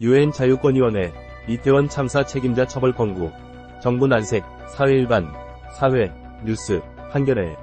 유엔 자유권위원회, 이태원 참사 책임자 처벌 권고, 정부 난색, 사회 일반, 사회, 뉴스, 한겨레.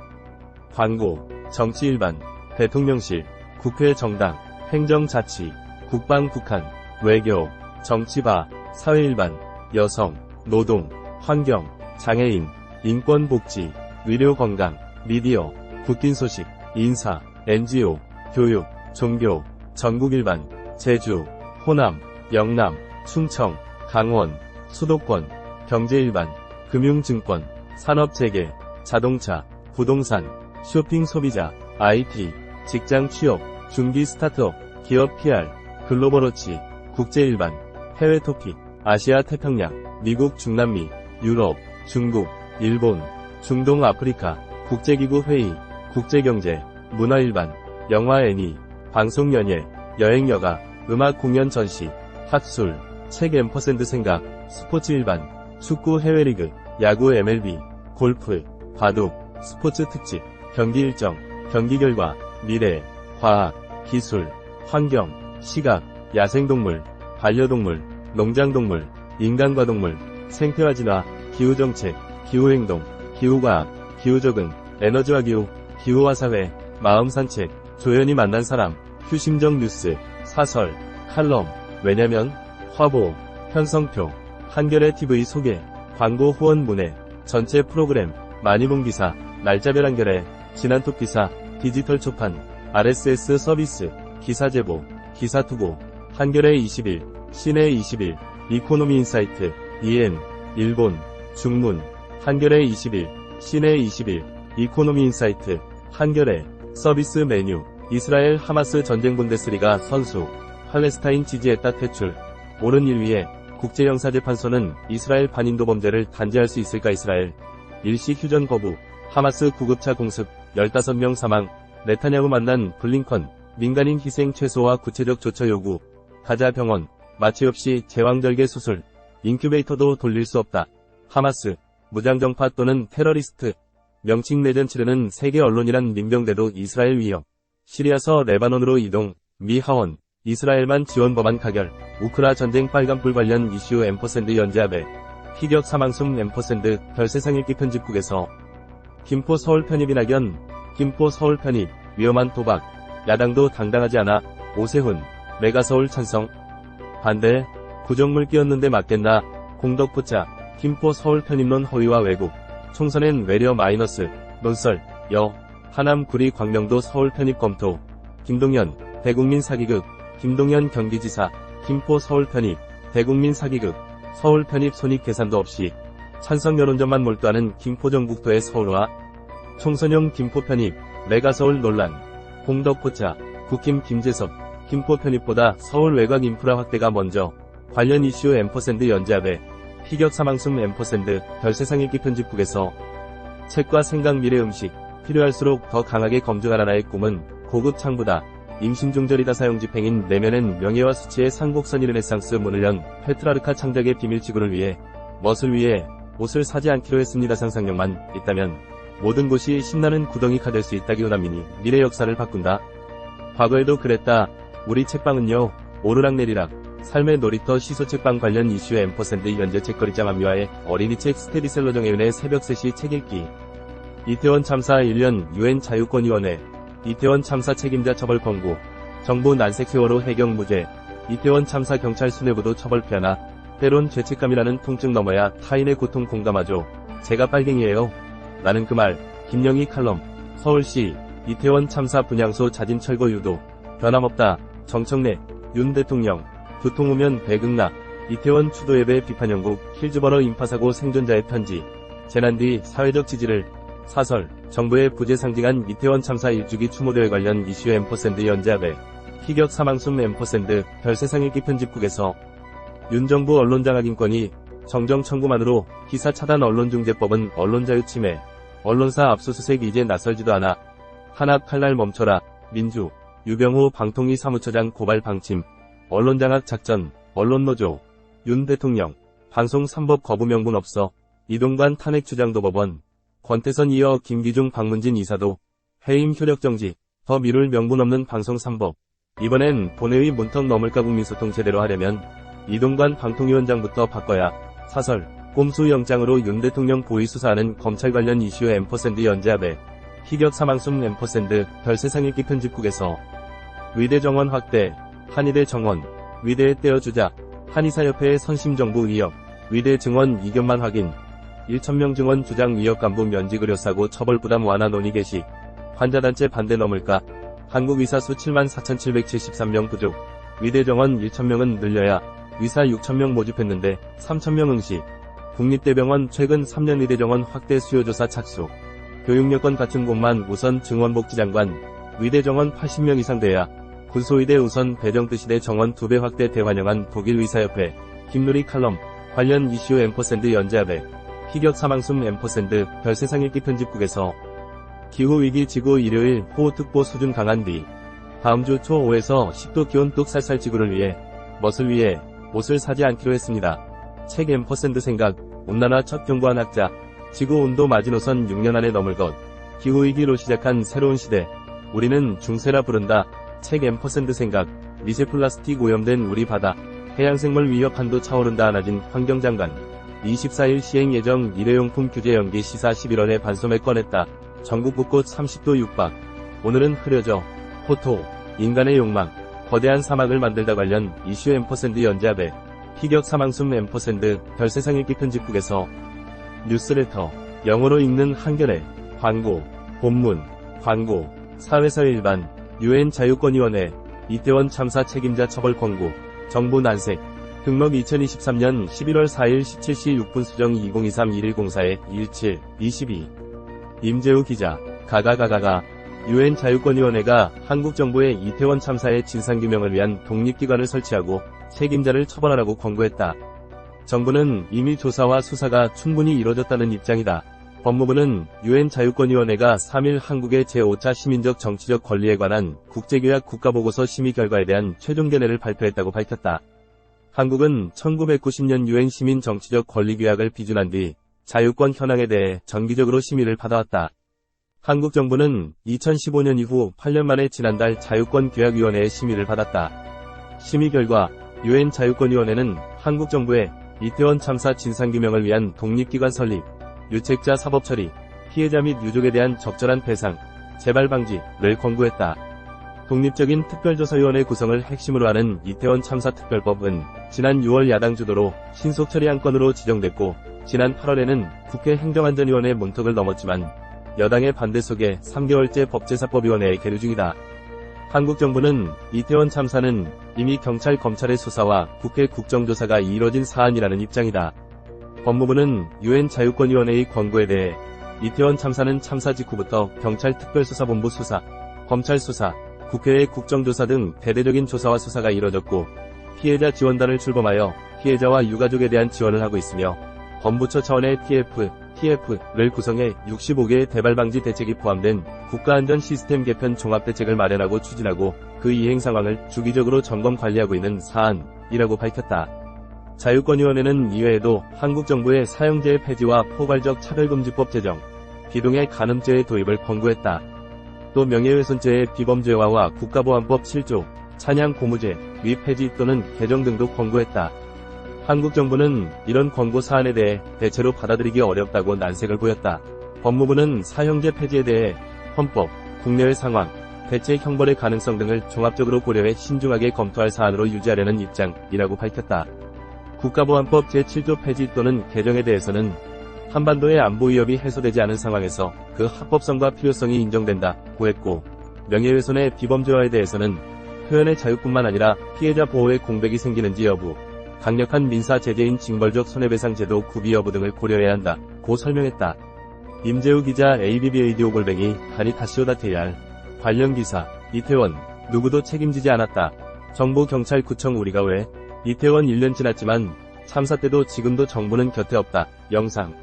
광고, 정치 일반, 대통령실, 국회 정당, 행정자치, 국방 북한, 외교, 정치바, 사회 일반, 여성, 노동, 환경, 장애인, 인권 복지, 의료 건강, 미디어, 국빈 소식, 인사, NGO, 교육, 종교, 전국 일반, 제주, 호남, 영남, 충청, 강원, 수도권, 경제 일반, 금융증권, 산업재계, 자동차, 부동산, 쇼핑 소비자, IT, 직장 취업, 중기 스타트업, 기업 PR, 글로벌워치, 국제 일반, 해외 토픽, 아시아 태평양, 미국 중남미, 유럽, 중국, 일본, 중동 아프리카, 국제기구 회의, 국제경제, 문화 일반, 영화 애니, 방송 연예, 여행 여가, 음악 공연 전시, 학술, 책 앰퍼센드 생각, 스포츠 일반, 축구 해외리그, 야구 MLB, 골프, 바둑, 스포츠 특집, 경기 일정, 경기 결과, 미래, 과학, 기술, 환경, 시각, 야생동물, 반려동물, 농장동물, 인간과 동물, 생태화 진화, 기후정책, 기후행동, 기후과학, 기후적응, 에너지와 기후, 기후와 사회, 마음산책, 조연이 만난 사람, 휴심정 뉴스, 사설, 칼럼, 왜냐면, 화보, 편성표, 한겨레 TV 소개, 광고 후원 문의, 전체 프로그램, 많이 본 기사, 날짜별 한겨레, 지난톡 기사, 디지털 초판, RSS 서비스, 기사 제보, 기사 투고, 한겨레 21, 시내 21, 이코노미 인사이트, EN, 일본, 중문, 한겨레 21, 시내 21, 이코노미 인사이트, 한겨레, 서비스 메뉴, 이스라엘 하마스 전쟁 분데스리가 선수, 팔레스타인 지지했다 퇴출. 옳은 일 위에 국제형사재판소는 이스라엘 반인도 범죄를 단죄할 수 있을까? 이스라엘 일시 휴전 거부, 하마스 구급차 공습, 15명 사망, 네타냐후 만난 블링컨, 민간인 희생 최소화 구체적 조처 요구, 가자 병원, 마취 없이 제왕절개 수술, 인큐베이터도 돌릴 수 없다. 하마스, 무장정파 또는 테러리스트, 명칭 내전 치르는 세계 언론이란 민병대도 이스라엘 위협, 시리아서 레바논으로 이동, 미 하원, 이스라엘만 지원 법안 가결, 우크라 전쟁 빨간불 관련 이슈 앰퍼센드 연재합의, 희격 사망숨 앰퍼센드 별세상 읽기 편집국에서, 김포 서울 편입 이낙연, 김포 서울 편입, 위험한 도박, 야당도 당당하지 않아, 오세훈, 메가서울 찬성, 반대, 구정물 끼었는데 맞겠나, 공덕포차, 김포 서울 편입론 허위와 왜곡, 총선엔 외려 마이너스, 논설, 하남 구리 광명도 서울 편입 검토, 김동연, 대국민 사기극, 김동연 경기지사, 김포 서울 편입, 대국민 사기극, 서울 편입 손익 계산도 없이, 찬성 여론전만 몰두하는 김포 전국도의 서울화, 총선용 김포 편입, 메가서울 논란, 공덕포차, 국힘 김재섭, 김포 편입보다 서울 외곽 인프라 확대가 먼저, 관련 이슈 앰퍼센드 연재합의, 희격 사망숨 앰퍼센드 별세상 읽기 편집국에서, 책과 생각 미래 음식, 필요할수록 더 강하게 검증하라. 나의 꿈은 고급 창부다. 임신중절이다. 사용집행인 내면엔 명예와 수치의 상곡선이 르네상스 문을 연 페트라르카 창작의 비밀 지구를 위해 멋을 위해 옷을 사지 않기로 했습니다. 상상력만 있다면 모든 곳이 신나는 구덩이가 될 수 있다. 기호남민이 미래 역사를 바꾼다. 과거에도 그랬다. 우리 책방은요. 오르락내리락 삶의 놀이터 시소책방 관련 이슈 앰퍼센드 연재 책거리장 압류하에 어린이책 스테디셀러 정혜윤의 새벽 3시 책 읽기. 이태원 참사 1년 유엔 자유권위원회, 이태원 참사 책임자 처벌 권고, 정부 난색 세월호 해경 무죄, 이태원 참사 경찰 수뇌부도 처벌 피하나, 때론 죄책감이라는 통증 넘어야 타인의 고통 공감하죠. 제가 빨갱이에요. 나는 그 말. 김영희 칼럼, 서울시, 이태원 참사 분향소 자진 철거 유도, 변함없다. 정청래, 윤 대통령, 두통 오면 배극락, 이태원 추도 예배 비판 영국, 힐즈버러 인파사고 생존자의 편지, 재난 뒤 사회적 지지를, 사설, 정부의 부재 상징한 이태원 참사 1주기 추모대회 관련 이슈 앰퍼센드 연재합의, 희격 사망숨 앰퍼센드 별세상 읽기 편집국에서, 윤 정부 언론장악인권이 정정 청구만으로 기사 차단 언론중재법은 언론자유 침해, 언론사 압수수색 이제 나설지도 않아, 한압 칼날 멈춰라, 민주, 유병호 방통위 사무처장 고발 방침, 언론장악 작전, 언론노조, 윤 대통령, 방송 3법 거부 명분 없어, 이동관 탄핵 주장도 법원, 권태선 이어 김기중 박문진 이사도, 해임 효력 정지, 더 미룰 명분 없는 방송 3법. 이번엔 본회의 문턱 넘을까 국민소통 제대로 하려면 이동관 방통위원장부터 바꿔야 사설, 꼼수 영장으로 윤 대통령 고의 수사하는 검찰 관련 이슈 앰퍼샌드 연재합에 희격 사망숨 앰퍼샌드 별세상 읽기 편집국에서 위대 정원 확대, 한의대 정원, 위대에 떼어주자, 한의사협회의 선심정부 위협, 위대 증원 이견만 확인, 1,000명 증원 주장 위협 간부 면직 의료사고 처벌부담 완화 논의 개시, 환자단체 반대 넘을까, 한국의사 수 74,773명 부족, 위대 정원 1,000명은 늘려야 의사 6,000명 모집했는데 3,000명 응시, 국립대병원 최근 3년 의대 정원 확대 수요조사 착수, 교육여건 갖춘 곳만 우선 증원복지장관, 위대 정원 80명 이상 돼야 군소의대 우선 배정 뜻이대 정원 2배 확대 대환영한 독일의사협회, 김누리 칼럼, 관련 이슈 앰퍼샌드 연재합에 희격 사망숨 앰퍼샌드 별세상 읽기 편집국에서 기후위기 지구 일요일 호우특보 수준 강한 뒤 다음 주 초 5에서 10도 기온 뚝 살살 지구를 위해 멋을 위해 옷을 사지 않기로 했습니다. 책 앰퍼샌드 생각, 온난화 첫 경고한 학자, 지구온도 마지노선 6년 안에 넘을 것, 기후위기로 시작한 새로운 시대, 우리는 중세라 부른다. 책 앰퍼샌드 생각, 미세 플라스틱 오염된 우리 바다, 해양생물 위협 한도 차오른다. 안하진 환경장관, 24일 시행 예정 일회용품 규제 연기 시사 11월에 반소매 꺼냈다. 전국 곳곳 30도 육박. 오늘은 흐려져. 포토, 인간의 욕망, 거대한 사막을 만들다 관련 이슈 앰퍼샌드 연재합에 희격 사망숨 앰퍼샌드 별세상 읽기 편집국에서 뉴스레터, 영어로 읽는 한겨레, 광고, 본문, 광고, 사회사 일반, UN 자유권위원회, 이태원 참사 책임자 처벌 권고, 정부 난색, 등록 2023년 11월 4일 17시 6분 수정 2023-1104-17, 22. 임재우 기자, 가가가가가, UN 자유권위원회가 한국 정부의 이태원 참사의 진상규명을 위한 독립기관을 설치하고 책임자를 처벌하라고 권고했다. 정부는 이미 조사와 수사가 충분히 이뤄졌다는 입장이다. 법무부는 UN 자유권위원회가 3일 한국의 제5차 시민적 정치적 권리에 관한 국제규약 국가보고서 심의 결과에 대한 최종 견해를 발표했다고 밝혔다. 한국은 1990년 UN 시민 정치적 권리규약을 비준한 뒤 자유권 현황에 대해 정기적으로 심의를 받아왔다. 한국 정부는 2015년 이후 8년 만에 지난달 자유권규약위원회의 심의를 받았다. 심의 결과 UN 자유권위원회는 한국 정부의 이태원 참사 진상규명을 위한 독립기관 설립, 유책자 사법 처리, 피해자 및 유족에 대한 적절한 배상, 재발 방지를 권고했다. 독립적인 특별조사위원회 구성을 핵심으로 하는 이태원 참사 특별법은 지난 6월 야당 주도로 신속 처리 안건으로 지정됐고, 지난 8월에는 국회 행정안전위원회 문턱을 넘었지만 여당의 반대 속에 3개월째 법제사법위원회에 계류 중이다. 한국 정부는 이태원 참사는 이미 경찰 검찰의 수사와 국회 국정조사가 이뤄진 사안이라는 입장이다. 법무부는 UN 자유권위원회의 권고에 대해 이태원 참사는 참사 직후부터 경찰 특별수사본부 수사, 검찰 수사, 국회의 국정조사 등 대대적인 조사와 수사가 이뤄졌고 피해자 지원단을 출범하여 피해자와 유가족에 대한 지원을 하고 있으며 범부처 차원의 TF를 구성해 65개의 대발방지 대책이 포함된 국가안전 시스템 개편 종합대책을 마련하고 추진하고 그 이행 상황을 주기적으로 점검 관리하고 있는 사안이라고 밝혔다. 자유권위원회는 이외에도 한국 정부의 사형제의 폐지와 포괄적 차별금지법 제정, 비동의 간음죄의 도입을 권고했다. 또 명예훼손죄의 비범죄화와 국가보안법 7조, 찬양 고무죄, 위 폐지 또는 개정 등도 권고했다. 한국 정부는 이런 권고 사안에 대해 대체로 받아들이기 어렵다고 난색을 보였다. 법무부는 사형제 폐지에 대해 헌법, 국내외 상황, 대책 형벌의 가능성 등을 종합적으로 고려해 신중하게 검토할 사안으로 유지하려는 입장이라고 밝혔다. 국가보안법 제7조 폐지 또는 개정에 대해서는 한반도의 안보 위협이 해소되지 않은 상황에서 그 합법성과 필요성이 인정된다고 했고, 명예훼손의 비범죄화에 대해서는 표현의 자유뿐만 아니라 피해자 보호의 공백이 생기는지 여부, 강력한 민사 제재인 징벌적 손해배상 제도 구비 여부 등을 고려해야 한다고 설명했다. 임재우 기자 ABBADO 골뱅이 다니 다시오다TR 관련 기사 이태원 누구도 책임지지 않았다. 정부 경찰구청 우리가 왜 이태원 1년 지났지만 참사 때도 지금도 정부는 곁에 없다. 영상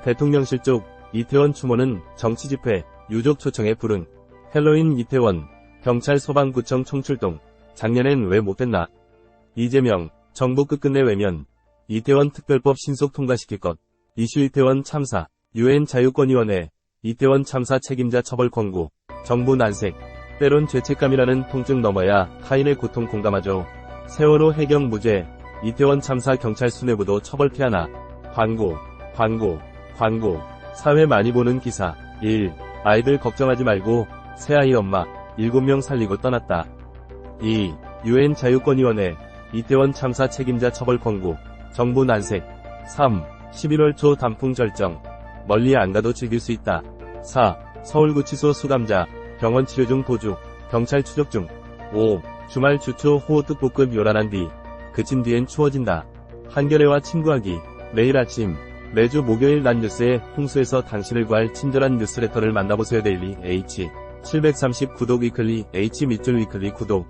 대통령실 쪽 이태원 추모는 정치집회 유족 초청에 불응 헬로윈 이태원 경찰 소방구청 총출동 작년엔 왜 못했나. 이재명 정부 끝끝내 외면 이태원 특별법 신속 통과시킬 것 이슈 이태원 참사 UN 자유권위원회 이태원 참사 책임자 처벌 권고 정부 난색 때론 죄책감이라는 통증 넘어야 타인의 고통 공감하죠. 세월호 해경 무죄 이태원 참사 경찰 수뇌부도 처벌 피하나. 광고. 사회 많이 보는 기사. 1. 아이들 걱정하지 말고 새아이 엄마 7명 살리고 떠났다. 2. UN 자유권위원회 이태원 참사 책임자 처벌 권고. 정부 난색. 3. 11월 초 단풍 절정. 멀리 안 가도 즐길 수 있다. 4. 서울구치소 수감자 병원 치료 중 도주. 경찰 추적 중. 5. 주말 주초 호호 뜻볶음 요란한 뒤 그친 뒤엔 추워진다. 한겨레와 친구하기. 매일 아침 매주 목요일 낮 뉴스에 홍수에서 당신을 구할 친절한 뉴스레터를 만나보세요. 데일리 H 730 구독 위클리 H 밑줄 위클리 구독.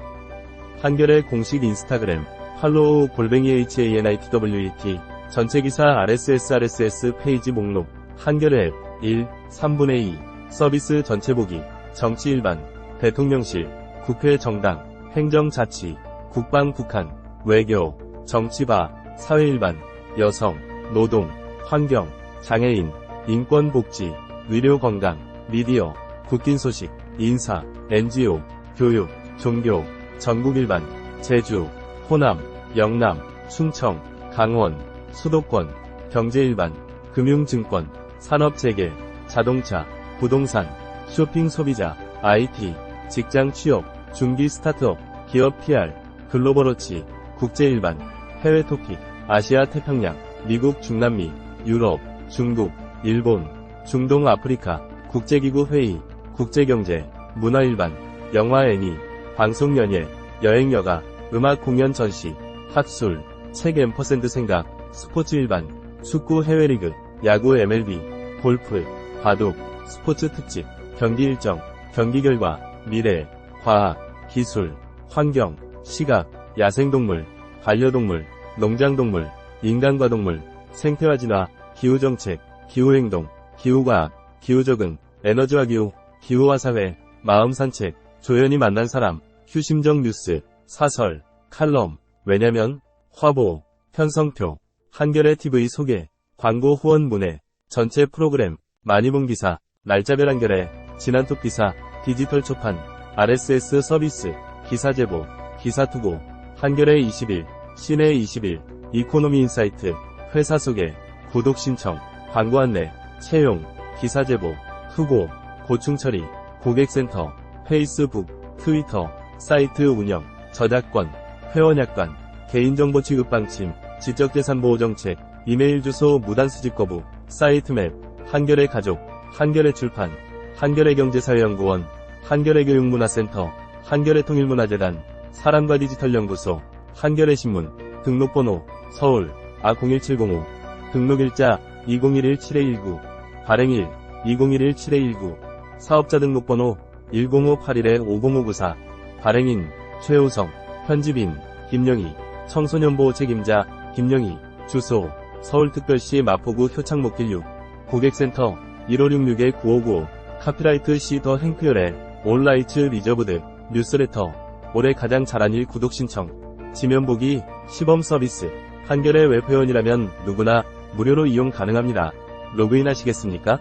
한겨레 공식 인스타그램 팔로우 @hanitwet 전체 기사 RSS 페이지 목록. 한겨레 앱 1. 3분의 2 서비스 전체 보기. 정치 일반 대통령실 국회 정당 행정자치 국방 북한 외교 정치바 사회 일반 여성 노동 환경 장애인 인권 복지 의료 건강 미디어 국긴 소식 인사 NGO 교육 종교 전국 일반 제주 호남 영남 충청 강원 수도권 경제 일반 금융증권 산업재계 자동차 부동산 쇼핑 소비자 IT 직장 취업 중기 스타트업 기업 PR 글로벌워치 국제 일반 해외 토픽 아시아 태평양 미국 중남미 유럽 중국 일본 중동 아프리카 국제기구 회의 국제경제 문화 일반 영화 애니 방송 연예 여행 여가 음악 공연 전시 학술 책 앰퍼센드 생각 스포츠 일반 축구 해외리그 야구 MLB 골프 바둑 스포츠 특집 경기 일정 경기 결과 미래 과학 기술 환경 시각 야생동물 반려동물 농장동물 인간과 동물 생태화 진화 기후정책 기후행동 기후과학 기후적응 에너지와 기후 기후와 사회 마음 산책 조연이 만난 사람 휴심정 뉴스 사설 칼럼 왜냐면 화보 편성표 한겨레 TV 소개 광고 후원 문의 전체 프로그램 많이 본 기사 날짜별 한겨레 지난톡 기사 디지털 초판 RSS 서비스 기사 제보 기사 투고 한겨레 21 시내 21 이코노미 인사이트 회사 소개 구독 신청 광고 안내 채용 기사 제보 투고 고충 처리 고객센터 페이스북 트위터 사이트 운영 저작권 회원 약관 개인정보 취급 방침 지적재산 보호 정책 이메일 주소 무단 수집 거부 사이트 맵 한겨레 가족 한겨레 출판 한겨레 경제사회연구원 한겨레 교육문화센터 한겨레 통일문화재단 사람과 디지털 연구소 한겨레 신문 등록번호 서울 A01705 등록일자 2011-7219 발행일 2011-7219 사업자 등록번호 1058-5054 발행인 최우성 편집인 김영희 청소년보호 책임자 김영희 주소 서울특별시 마포구 효창목길 6 고객센터 1566-9595 카피라이트 시 더 행크열의 온라이츠 리저브드 뉴스레터 올해 가장 잘한 일 구독 신청 지면 보기 시범 서비스 한겨레 웹회원이라면 누구나 무료로 이용 가능합니다. 로그인 하시겠습니까?